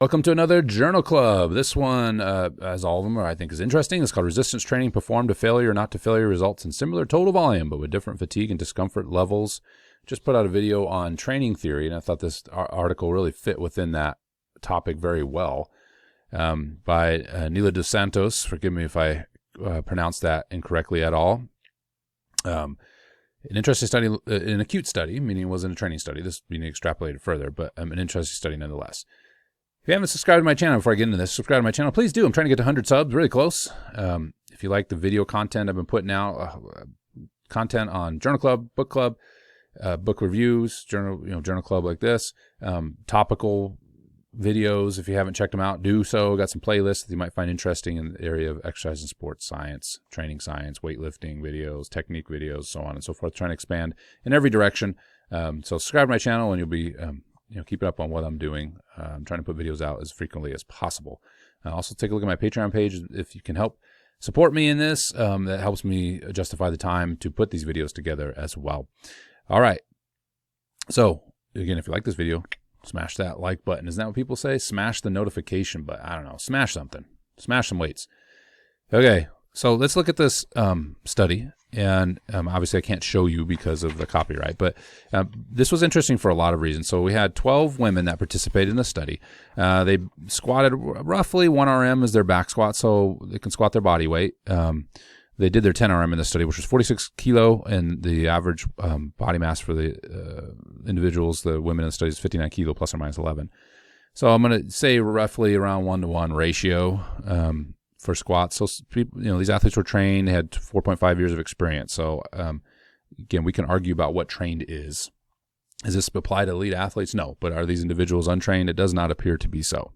Welcome to another Journal Club. This one, as all of them are, I think is interesting. It's called Resistance Training Performed to Failure or Not to Failure Results in Similar Total Volume, but with different fatigue and discomfort levels. Just put out a video on training theory, and I thought this article really fit within that topic very well, by Nilo Santos. Forgive me if I pronounced that incorrectly at all. An interesting study, an acute study, meaning it wasn't a training study. This being extrapolated further, but an interesting study nonetheless. If you haven't subscribed to my channel, before I get into this, subscribe to my channel. Please do. I'm trying to get to 100 subs, really close. If you like the video content I've been putting out, content on Journal Club, Book Club, book reviews, Journal Club like this, topical videos. If you haven't checked them out, do so. Got some playlists that you might find interesting in the area of exercise and sports science, training science, weightlifting videos, technique videos, so on and so forth. Trying to expand in every direction. So subscribe to my channel, and you'll be keeping up on what I'm doing. I'm trying to put videos out as frequently as possible. Also, take a look at my Patreon page if you can help support me in this. That helps me justify the time to put these videos together as well. All right. So, again, if you like this video, smash that like button. Isn't that what people say? Smash the notification button. I don't know. Smash something. Smash some weights. Okay. So let's look at this study. And obviously I can't show you because of the copyright, but this was interesting for a lot of reasons. So we had 12 women that participated in the study. They squatted roughly 1 RM as their back squat, so they can squat their body weight. They did their 10 RM in the study, which was 46 kilo, and the average body mass for the individuals, the women in the study, is 59 kilo plus or minus 11. So I'm going to say roughly around 1-to-1 ratio for squats. So people, these athletes were trained, they had 4.5 years of experience. So again, we can argue about what trained is. Does this apply to elite athletes? No. But are these individuals untrained? It does not appear to be so.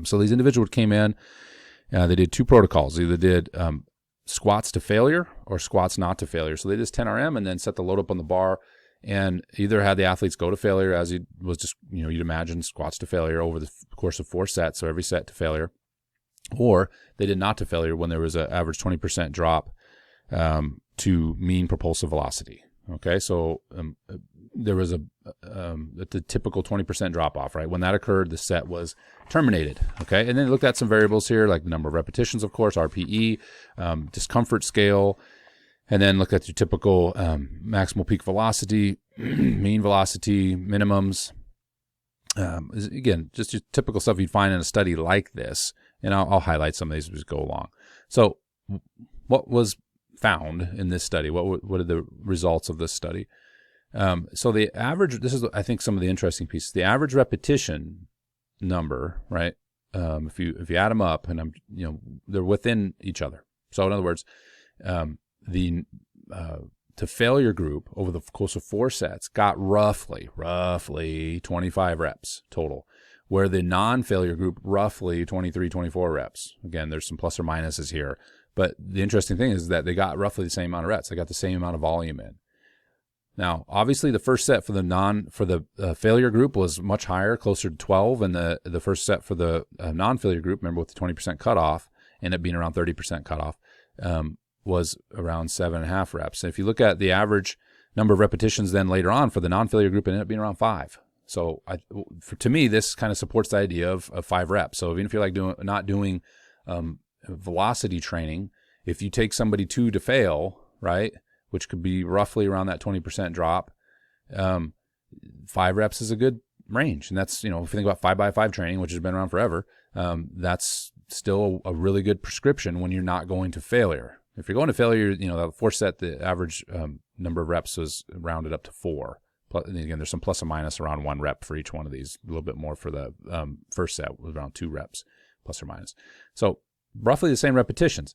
So these individuals came in, they did 2 protocols. They either did squats to failure or squats not to failure. So they did 10 RM and then set the load up on the bar, and either had the athletes go to failure, as it was just, you'd imagine squats to failure over the course of 4 sets, so every set to failure, or they did not to failure when there was an average 20% drop to mean propulsive velocity. Okay, so there was the typical 20% drop off, right? When that occurred, the set was terminated. Okay, and then looked at some variables here, like the number of repetitions, of course, RPE, discomfort scale, and then look at your typical maximal peak velocity, mean velocity, minimums. Again, just your typical stuff you'd find in a study like this. And I'll highlight some of these as we go along. So what was found in this study? What are the results of this study? So the average, this is, I think, some of the interesting pieces. The average repetition number, right? If you add them up, and they're within each other. So in other words, the to failure group over the course of 4 sets got roughly 25 reps total, where the non-failure group roughly 23, 24 reps. Again, there's some plus or minuses here, but the interesting thing is that they got roughly the same amount of reps. They got the same amount of volume in. Now, obviously, the first set for the failure group was much higher, closer to 12, and the first set for the non-failure group, remember with the 20% cutoff, ended up being around 30% cutoff, was around 7.5 reps. And if you look at the average number of repetitions then later on for the non-failure group, it ended up being around 5. So to me, this kind of supports the idea of 5 reps. So even if you're not doing velocity training, if you take somebody 2 to fail, right, which could be roughly around that 20% drop, 5 reps is a good range. And that's, if you think about 5x5 training, which has been around forever, that's still a really good prescription when you're not going to failure. If you're going to failure, the 4 set, the average number of reps was rounded up to 4. And again, there's some plus or minus around 1 rep for each one of these. A little bit more for the first set, was around 2 reps, plus or minus. So roughly the same repetitions.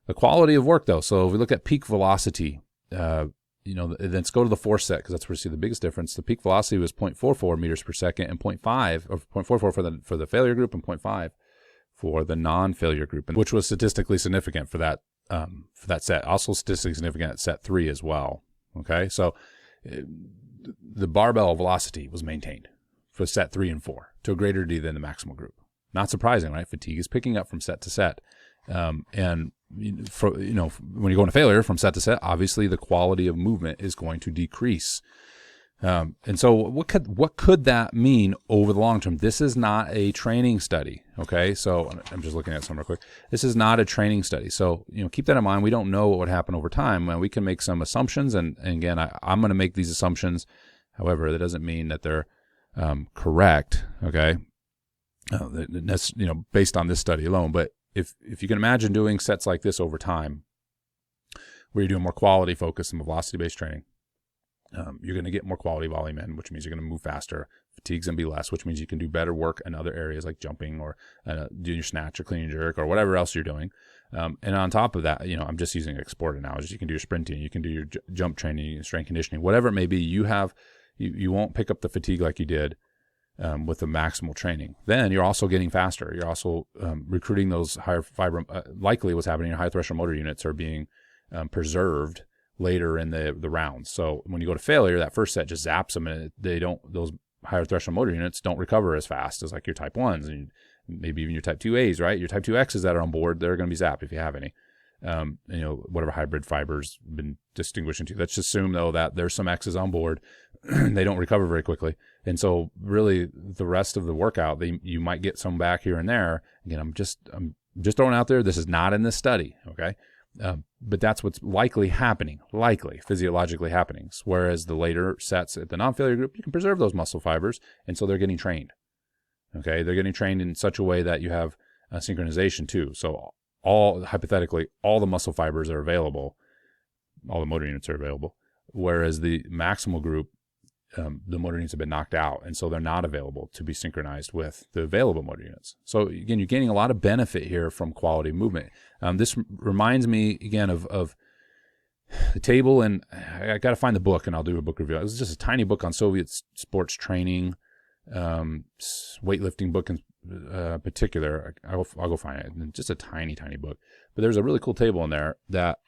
The quality of work, though. So if we look at peak velocity, let's go to the 4 set, because that's where we see the biggest difference. The peak velocity was 0.44 meters per second and 0.5, or 0.44 for the failure group and 0.5 for the non-failure group, which was statistically significant for that set. Also statistically significant at set 3 as well. Okay, so the barbell velocity was maintained for set 3 and 4 to a greater degree than the maximal group. Not surprising, right? Fatigue is picking up from set to set, and when you go into failure from set to set, obviously the quality of movement is going to decrease. And so what could that mean over the long term? This is not a training study. Okay. So I'm just looking at some real quick. This is not a training study. So, keep that in mind. We don't know what would happen over time. We can make some assumptions. And again, I'm going to make these assumptions. However, that doesn't mean that they're correct. Okay. That's, based on this study alone. But if you can imagine doing sets like this over time, where you're doing more quality focus and velocity-based training, you're going to get more quality volume in, which means you're going to move faster. Fatigue's going to be less, which means you can do better work in other areas like jumping or doing your snatch or clean and jerk or whatever else you're doing. And on top of that, I'm just using like sport analogies. You can do your sprinting, you can do your jump training, strength conditioning, whatever it may be. You won't pick up the fatigue like you did with the maximal training. Then you're also getting faster. You're also recruiting those higher fiber. Likely what's happening, your high threshold motor units are being preserved later in the rounds. So when you go to failure, that first set just zaps them, and those higher threshold motor units don't recover as fast as like your type 1s and maybe even your type 2As, right? Your type 2Xs that are on board, they're going to be zapped if you have any. Whatever hybrid fibers been distinguished into. Let's just assume though that there's some X's on board. They don't recover very quickly. And so really the rest of the workout, you might get some back here and there. Again, I'm just throwing out there. This is not in this study. Okay. But that's what's likely physiologically happening. Whereas the later sets at the non-failure group, you can preserve those muscle fibers. And so they're getting trained. Okay. They're getting trained in such a way that you have synchronization too. So hypothetically, all the muscle fibers are available. All the motor units are available. Whereas the maximal group, the motor units have been knocked out. And so they're not available to be synchronized with the available motor units. So again, you're gaining a lot of benefit here from quality movement. This reminds me again of the table, and I got to find the book and I'll do a book review. It was just a tiny book on Soviet sports training, weightlifting book in particular. I'll go find it. Just a tiny book. But there's a really cool table in there that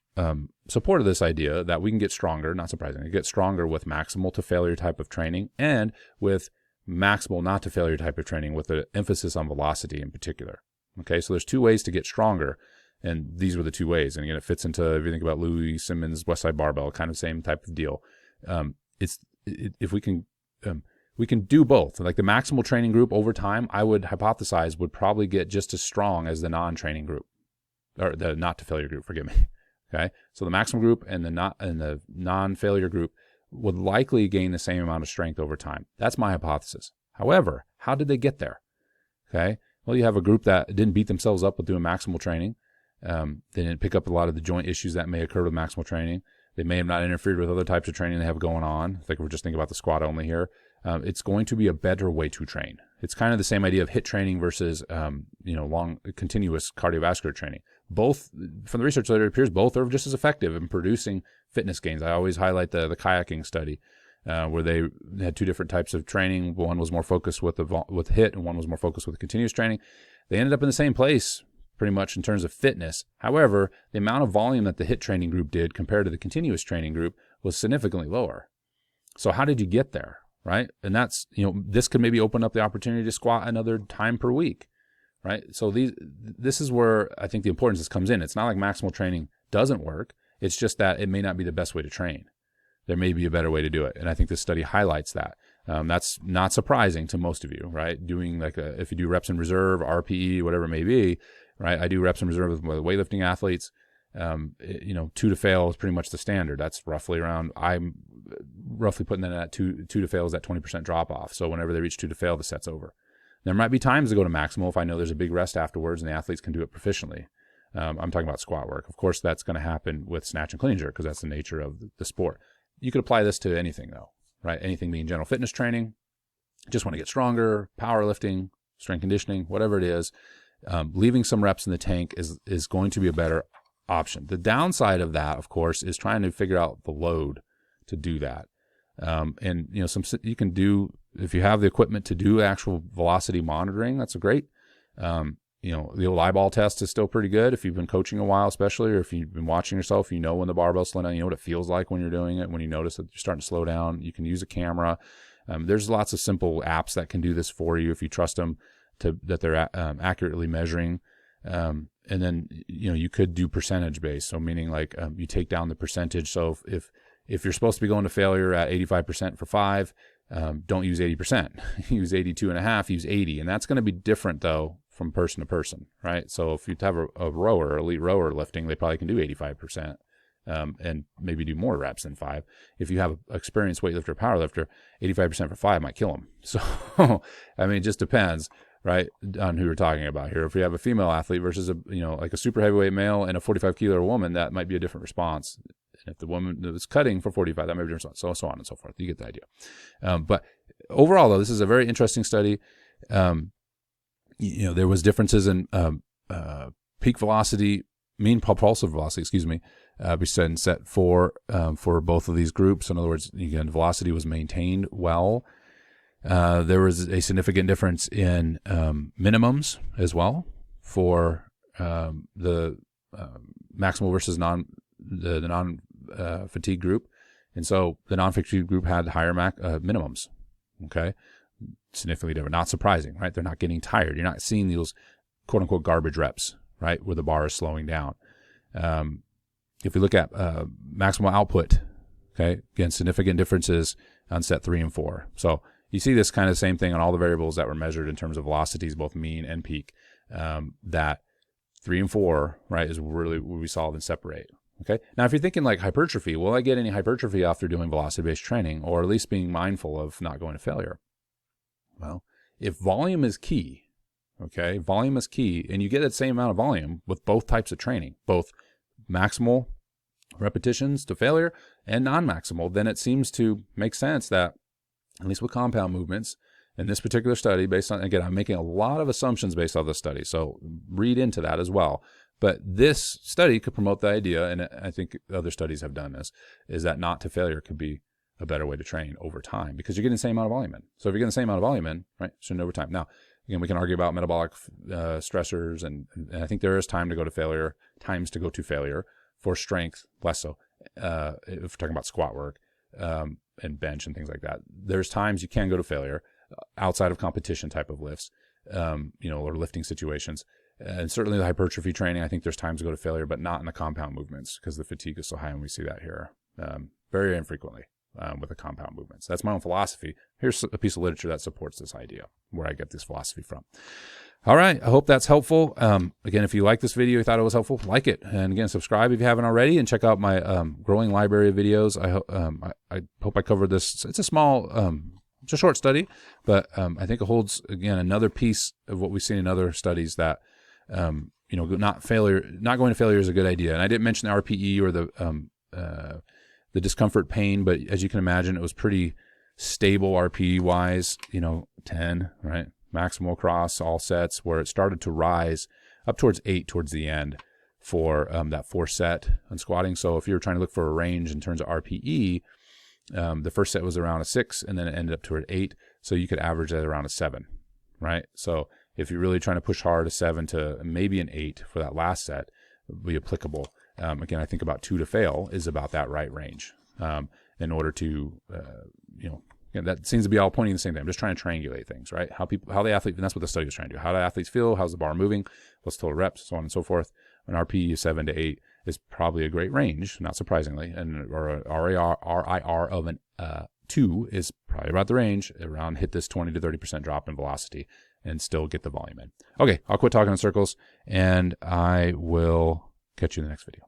supported this idea that we can get stronger, not surprisingly, get stronger with maximal to failure type of training and with maximal not to failure type of training with an emphasis on velocity in particular. Okay, so there's two ways to get stronger, and these were the two ways. And again, it fits into, if you think about Louis Simmons' Westside Barbell, kind of same type of deal. If we can do both. Like the maximal training group over time, I would hypothesize would probably get just as strong as the non-training group, or the not to failure group, forgive me. Okay, so the maximal group and the non-failure group would likely gain the same amount of strength over time. That's my hypothesis. However, how did they get there? Okay, well, you have a group that didn't beat themselves up with doing maximal training. They didn't pick up a lot of the joint issues that may occur with maximal training. They may have not interfered with other types of training they have going on. Like we're just thinking about the squat only here. It's going to be a better way to train. It's kind of the same idea of HIIT training versus, long continuous cardiovascular training. Both, from the research that it appears, both are just as effective in producing fitness gains. I always highlight the kayaking study where they had two different types of training. One was more focused with HIIT and one was more focused with continuous training. They ended up in the same place pretty much in terms of fitness. However, the amount of volume that the HIIT training group did compared to the continuous training group was significantly lower. So how did you get there? Right? And that's, this could maybe open up the opportunity to squat another time per week, right? So this is where I think the importance comes in. It's not like maximal training doesn't work. It's just that it may not be the best way to train. There may be a better way to do it. And I think this study highlights that. That's not surprising to most of you, right? Doing if you do reps in reserve, RPE, whatever it may be, right? I do reps in reserve with weightlifting athletes. 2 to fail is pretty much the standard. That's roughly around, I'm roughly putting that at 2 to fail is that 20% drop off. So whenever they reach 2 to fail, the set's over. There might be times to go to maximal if I know there's a big rest afterwards and the athletes can do it proficiently. I'm talking about squat work. Of course, that's going to happen with snatch and clean and jerk because that's the nature of the sport. You could apply this to anything though, right? Anything being general fitness training, just want to get stronger, powerlifting, strength conditioning, whatever it is, leaving some reps in the tank is going to be a better option. The downside of that, of course, is trying to figure out the load to do that. You can do, if you have the equipment to do actual velocity monitoring, that's a great. The old eyeball test is still pretty good if you've been coaching a while, especially, or if you've been watching yourself, when the barbell's slowing down, you know what it feels like when you're doing it. When you notice that you're starting to slow down, you can use a camera. There's lots of simple apps that can do this for you if you trust them that they're accurately measuring. And then, you could do percentage based. So meaning like, you take down the percentage. So if if you're supposed to be going to failure at 85% for 5, don't use 80%. Use 82.5, use 80. And that's going to be different, though, from person to person, right? So if you have a rower, elite rower lifting, they probably can do 85%. And maybe do more reps than 5. If you have an experienced weightlifter, powerlifter, 85% for 5 might kill them. So, I mean, it just depends, right, on who you're talking about here. If you have a female athlete versus like a super heavyweight male and a 45 kilo woman, that might be a different response. And if the woman was cutting for 45, that might be a different response. So on and so forth. You get the idea. But overall, though, this is a very interesting study. There was differences in peak velocity, mean propulsive velocity, we set for both of these groups. In other words, again, velocity was maintained well. There was a significant difference in minimums as well for the maximal versus the non-fatigue group. And so the non-fatigue group had higher minimums, okay? Significantly different. Not surprising, right? They're not getting tired. You're not seeing those quote-unquote garbage reps, right, where the bar is slowing down. If we look at maximal output, okay, again, significant differences on set 3 and 4. So you see this kind of same thing on all the variables that were measured in terms of velocities, both mean and peak, that 3 and 4, right, is really where we solve and separate. Okay. Now, if you're thinking like hypertrophy, will I get any hypertrophy after doing velocity-based training, or at least being mindful of not going to failure? Well, if volume is key, okay, volume is key, and you get the same amount of volume with both types of training, both maximal repetitions to failure and non-maximal, then it seems to make sense that, at least with compound movements, in this particular study, based on, again, I'm making a lot of assumptions based on this study, so read into that as well. But this study could promote the idea, and I think other studies have done this, is that not to failure could be a better way to train over time, because you're getting the same amount of volume in. So if you're getting the same amount of volume in, right, shouldn't over time. Now, again, we can argue about metabolic stressors, and I think there is times to go to failure for strength, less so. If we're talking about squat work and bench and things like that, there's times you can go to failure outside of competition type of lifts, or lifting situations. And certainly the hypertrophy training, I think there's times to go to failure, but not in the compound movements because the fatigue is so high, and we see that here very infrequently with the compound movements. That's my own philosophy. Here's a piece of literature that supports this idea, where I get this philosophy from. All right, I hope that's helpful. Again, if you like this video, you thought it was helpful, like it. And again, subscribe if you haven't already, and check out my growing library of videos. I hope I covered this. It's a small, it's a short study, but I think it holds, again, another piece of what we've seen in other studies that, not going to failure is a good idea. And I didn't mention the RPE or the discomfort pain, but as you can imagine, it was pretty stable RPE wise, 10, right? Maximal across all sets, where it started to rise up towards 8 towards the end for that 4 set on squatting. So if you're trying to look for a range in terms of RPE, the first set was around a 6, and then it ended up toward 8. So you could average that around a 7, right? So if you're really trying to push hard, a 7 to maybe an 8 for that last set would be applicable. Again, I think about 2 to fail is about that right range in order to, that seems to be all pointing the same thing. I'm just trying to triangulate things, right? How the athlete, and that's what the study was trying to do. How do athletes feel? How's the bar moving? What's total reps? So on and so forth. An RPE of 7 to 8 is probably a great range, not surprisingly, or a RIR of an 2 is probably about the range around hit this 20 to 30% drop in velocity and still get the volume in. Okay, I'll quit talking in circles, and I will catch you in the next video.